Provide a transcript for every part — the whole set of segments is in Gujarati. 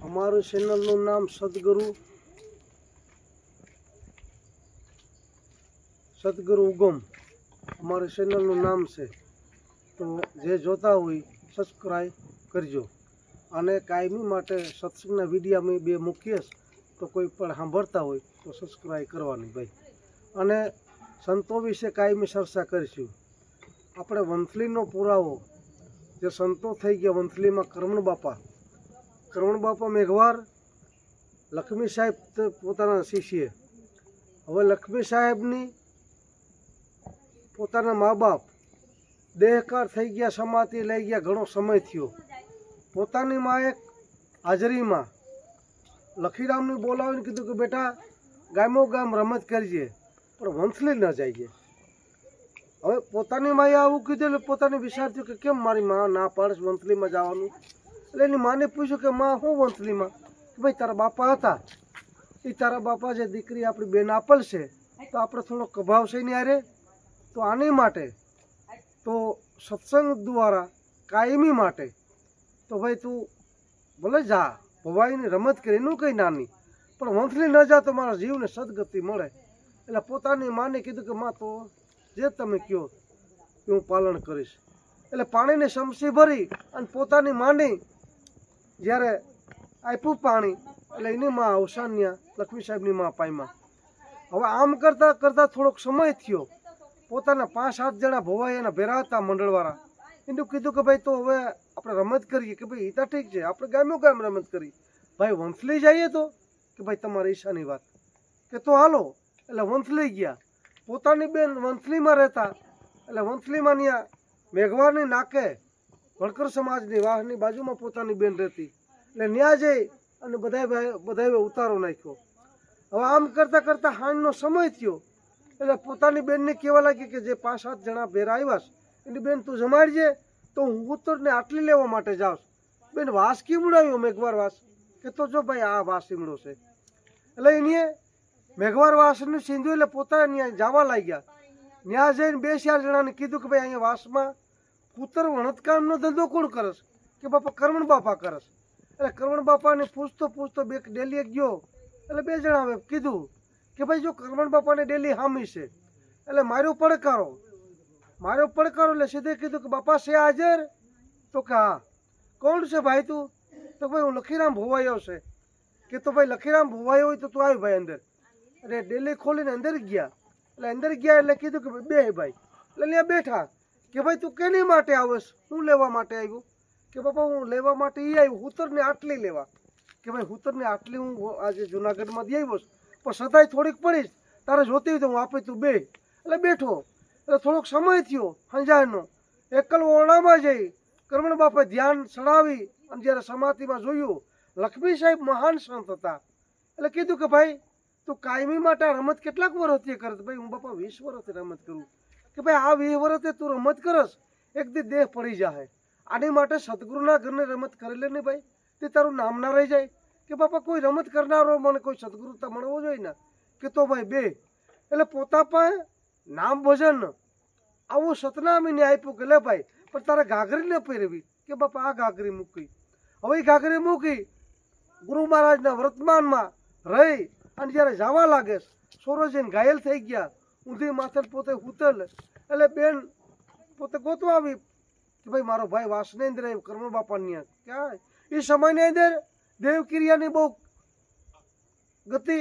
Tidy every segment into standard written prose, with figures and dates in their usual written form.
અમારું ચેનલનું નામ સદગુરુ ઉગમ અમારું ચેનલનું નામ છે. તો જે જોતા હોય સબસ્ક્રાઈબ કરજો. અને કાયમી માટે સત્સંગના વિડીયો અમે બે મૂકીએ તો કોઈ પણ સાંભળતા હોય તો સબસ્ક્રાઈબ કરવાની ભાઈ. અને સંતો વિશે કાયમી ચર્ચા કરીશું. આપણે વંથલીનો પુરાવો જે સંતો થઈ ગયા વંથલીમાં કરમણ બાપા મેઘવાર, લક્ષ્મી સાહેબ પોતાના શિષ્ય. હવે લક્ષ્મી સાહેબની પોતાના મા બાપ દેહકાર થઈ ગયા, સમાધિ લઈ ગયા, ઘણો સમય થયો. પોતાની માં એક હાજરીમાં લખીરામને બોલાવીને કીધું કે બેટા ગામો ગામ રમત કરજે પણ વંથલી ન જઈએ. હવે પોતાની માએ આવું કીધું એટલે પોતાને વિચાર થયો કે કેમ મારી માં ના પાડે વંથલીમાં જવાનું. એટલે એની માને પૂછ્યું કે માં હું વંથલીમાં? કે ભાઈ તારા બાપા હતા, એ તારા બાપા જે દીકરી આપણી બેન આપેલ છે તો આપણે થોડો કભાવ છે ને યારે, તો આની માટે તો સત્સંગ દ્વારા કાયમી માટે તો ભાઈ તું ભલે જા, ભવાઈની રમત કરી એનું કંઈ નાની, પણ વંથલી ન જા તો મારા જીવને સદગતિ મળે. એટલે પોતાની માને કીધું કે માં તો જે તમે કહો એ હું પાલન કરીશ. એટલે પાણીની સમસી ભરી અને પોતાની માની જ્યારે આપ્યું પાણી એટલે એની માં અવસાન્યા લક્ષ્મી સાહેબની માં પાયમાં. હવે આમ કરતાં કરતાં થોડોક સમય થયો. પોતાના 5-7 જણા ભવાઈ એના ભેરા હતા મંડળવાળા. એનું કીધું કે ભાઈ તો હવે આપણે રમત કરીએ. કે ભાઈ એ તો ઠીક છે, આપણે ગામો ગામ રમત કરી. ભાઈ વંથલી જઈએ તો? કે ભાઈ તમારી ઈચ્છાની વાત. કે તો હાલો. એટલે વંથલી ગયા. પોતાની બેન વંથલીમાં રહેતા એટલે વંથલીમાં ત્યાં મેઘવારની નાકે વણકર સમાજની વાહની બાજુમાં પોતાની બેન રહેતી. એટલે ત્યાં જઈ અને બધાએ ઉતારો નાખ્યો. હવે આમ કરતાં કરતાં હાંજનો સમય થયો એટલે પોતાની બેનને કહેવા લાગી કે જે 5-7 જણા ભેરા આવ્યા છે એની બેન તું જમાડજે, તો હું ઉત્તરને આટલી લેવા માટે જાઉં. બેન વાસ કીમડો આવ્યો, મેઘવાર વાસ. કે તો જો ભાઈ આ વાસ ઈમડો છે. એટલે એને મેઘવાર વાસનું સીંધું એટલે પોતાને ત્યાં જવા લાગ્યા. ત્યાં જઈને 2-4 જણાને કીધું કે ભાઈ અહીંયા વાસમાં કૂતર વણતકામનો ધંધો કોણ કરસ? કે બાપા કરમણ બાપા કરસ. એટલે કરમણ બાપાને પૂછતો બે ડેલીએ ગયો. એટલે 2 જણા કીધું કે ભાઈ જો કરમણ બાપાને ડેલી હામી છે એટલે મારો પડકારો એટલે સીધે કીધું કે બાપા છે હાજર? તો કે હા. કોણ છે ભાઈ તું? તો ભાઈ હું લખીરામ ભોવાયો છે. કે તો ભાઈ લખીરામ ભોવાયો હોય તો તું આવી ભાઈ અંદર. એટલે ડેલી ખોલીને અંદર ગયા. એટલે કીધું કે બે ભાઈ. એટલે ત્યાં બેઠા. કે ભાઈ તું કેની માટે આવસ? હું લેવા માટે આવ્યો? કે બાપા હું લેવા માટે એ આવ્યું હુતરને આટલી લેવા. કે ભાઈ હુતરને આટલી હું આજે જુનાગઢમાં દઈ આવ્યો પણ સદાય થોડીક પડીશ, તારે જોતી હોય તો હું આપી તું બે. એટલે બેઠો. એટલે થોડોક સમય થયો હંજારનો. એકલ ઓરડામાં જઈ કરમણ બાપાએ ધ્યાન ચડાવી અને જ્યારે સમાધિમાં જોયું લક્ષ્મી સાહેબ મહાન સંત હતા. એટલે કીધું કે ભાઈ તું કાયમી માટે આ રમત કેટલાક વર્ષથી કરત? ભાઈ હું બાપા 20 વર્ષથી રમત કરું. કે ભાઈ આ 20 વર્ષથી તું રમત કરસ, એક દી દેહ પડી જાય. આની માટે સદગુરુના ઘરને રમત કરી લે ને ભાઈ, તે તારું નામ ના રહી જાય. કે બાપા કોઈ રમત કરનારો મને કોઈ સદગુરુ તો મળવો જોઈએ ને. કે તો ભાઈ બે. એટલે પોતા પાસે નામ ભજન આવું સતનામીને આપ્યું કે લે ભાઈ પણ તારે ઘાઘરી ન પહેરવી. કે બાપા આ ઘાઘરી મૂકી. હવે એ ઘાઘરી મૂકી ગુરુ મહારાજના વર્તમાનમાં રહી અને જ્યારે જવા લાગે સોરોજીને ઘાયલ થઈ ગયા. ઊંધી માથે પોતે હુતલ. એટલે બેન પોતે ગોતવા આવી કે ભાઈ મારો ભાઈ વાસનેન્દ્ર કરમણ બાપાની ક્યાં એ સમયની અંદર દેવકિરિયાની બહુ ગતિ.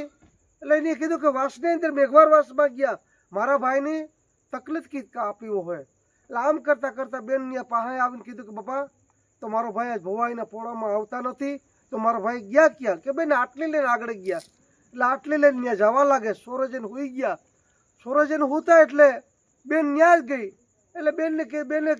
એટલે એને કીધું કે વાસનેન્દ્ર મેઘવાર વાસમાં ગયા, મારા ભાઈની તકલીફ કી આપ્યો હોય. એટલે આમ કરતાં કરતાં બેન પાસે આવીને કીધું કે બાપા તો મારો ભાઈ આજ ભવાઈના પોળામાં આવતા નથી તો મારો ભાઈ ગયા ક્યાં? કે બેન આટલી લઈને આગળ ગયા. એટલે આટલી લઈને ત્યાં જવા લાગે. સોરજને હુઈ ગયા. સોરજને હુતા એટલે બેન ત્યાં જ ગઈ. એટલે બેનને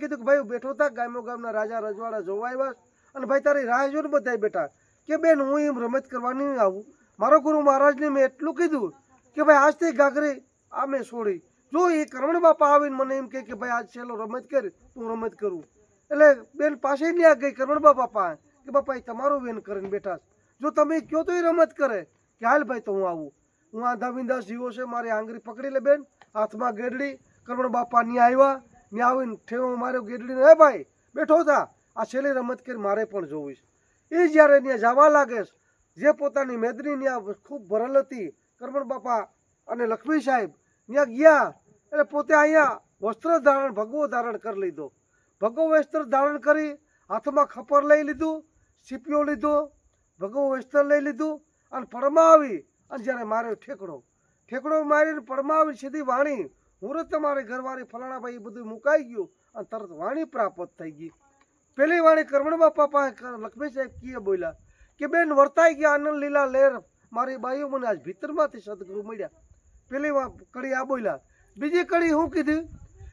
કીધું કે ભાઈ બેઠો હતા ગામો ગામના રાજા રજવાડા જોવા આવ્યા અને ભાઈ તારી રાહ જોઈને બધા બેઠા. કે બેન હું એમ રમત કરવાની નહીં આવું. મારો ગુરુ મહારાજને મેં એટલું કીધું કે ભાઈ આજથી ઘાઘરી આ મેં છોડી. જો એ કરમણ બાપા આવીને મને એમ કે ભાઈ આજ છેલ્લો રમત કર, હું રમત કરું. એટલે બેન પાસે ત્યાં ગઈ કરમણ બાપા પાસે કે બાપા એ તમારું બેન કરીને બેઠા. જો તમે કહો તો એ રમત કરે. કે હાલ ભાઈ તો હું આવું. હું આંધા વિંધા જીવો છે, મારી આંગળી પકડી લે બેન, હાથમાં ગેડડી. કરમણ બાપા ત્યાં આવ્યા. ત્યાં આવીને ઠેવો માર્યો ગેડડીને. હે ભાઈ બેઠો થા, આ છેલ્લી રમત કરી મારે પણ જોવી છે. એ જ્યારે ત્યાં જવા લાગે જે પોતાની મેદની ત્યાં ખૂબ ભરેલ હતી કરમણ બાપા અને લક્ષ્મી સાહેબ ત્યાં ગયા એટલે પોતે અહીંયા વસ્ત્ર ધારણ ભગવો ધારણ કરી લીધો. ભગવો વસ્ત્ર ધારણ કરી હાથમાં ખપર લઈ લીધું, સીપિયો લીધો, ભગવો વસ્ત્ર લઈ લીધું અને પરમાવી અને જ્યારે માર્યો ઠેકડો મારીને પરમાવી સીધી વાણી હું તમારે ઘરવાળી ફલાણાભાઈ એ બધું મુકાઈ ગયું અને તરત વાણી પ્રાપ્ત થઈ ગઈ. પેલી વાણી કરમણ બાપા પાસે લક્ષ્મી સાહેબ કીએ બોલ્યા કે બેન વર્તાઈ ગયા આનંદ લીલા લહેર મારી બાઈઓ મને આજ ભીતરમાંથી સદગુરુ મળ્યા. પેલી કડી આ બોલ્યા. બીજી કડી શું કીધી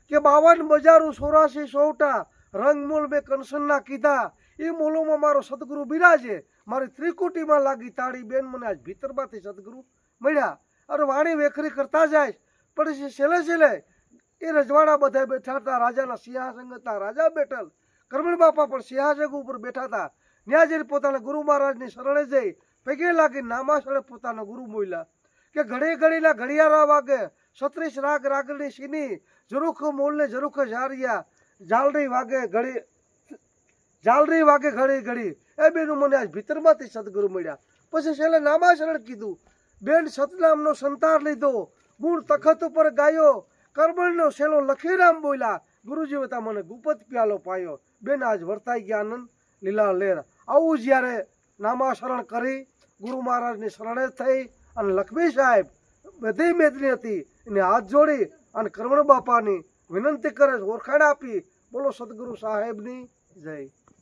કે 52 બજારું 84 સોવટા રંગમૂળ બે કંસનના કીધા એ મૂલોમાં મારો સદગુરુ બિરાજે મારી ત્રિકુટીમાં લાગી તાળી બેન મને આજ ભીતરમાંથી સદગુરુ મળ્યા. અરે વાણી વેખરી કરતા જાય પણ છેલ્લે એ રજવાડા બધા બેઠા હતા. રાજાના સિંહાસન હતા, રાજા બેઠેલ, કરમણ બાપા પણ સિંહાસન ઉપર બેઠા હતા. ત્યાં જઈને પોતાના ગુરુ મહારાજની શરણે જઈ પગે લાગી નામાસળે પોતાના ગુરુ બોલ્યા કે ઘડીના ઘડિયાળા વાગે 36 રાગ રાગણી સીની ઝરૂખ મૂળને ઝરૂખ ઝારિયા ઝાલરી વાગે ઘડી એ બેનું મને આજ ભીતરમાંથી સદગુરુ મળ્યા. પછી છેલ્લે નામાસરણ કીધું બેન સતનામનો સંતાર લીધો ગુણ તખત ઉપર ગાયો કરમણનો છેલ્લો લખીરામ બોલ્યા ગુરુજી વતા મને ગુપત પ્યાલો પાયો બેન આજ વર્તાઈ ગયા આનંદ લીલા લેર. આવું જ્યારે નામાસરણ કરી ગુરુ મહારાજની શરણે થઈ અને લક્ષ્મી સાહેબ બધી મેદની હતી એને હાથ જોડી અને કરમણ બાપાની વિનંતી કરે ઓળખાણ આપી. બોલો સદગુરુ સાહેબની જય.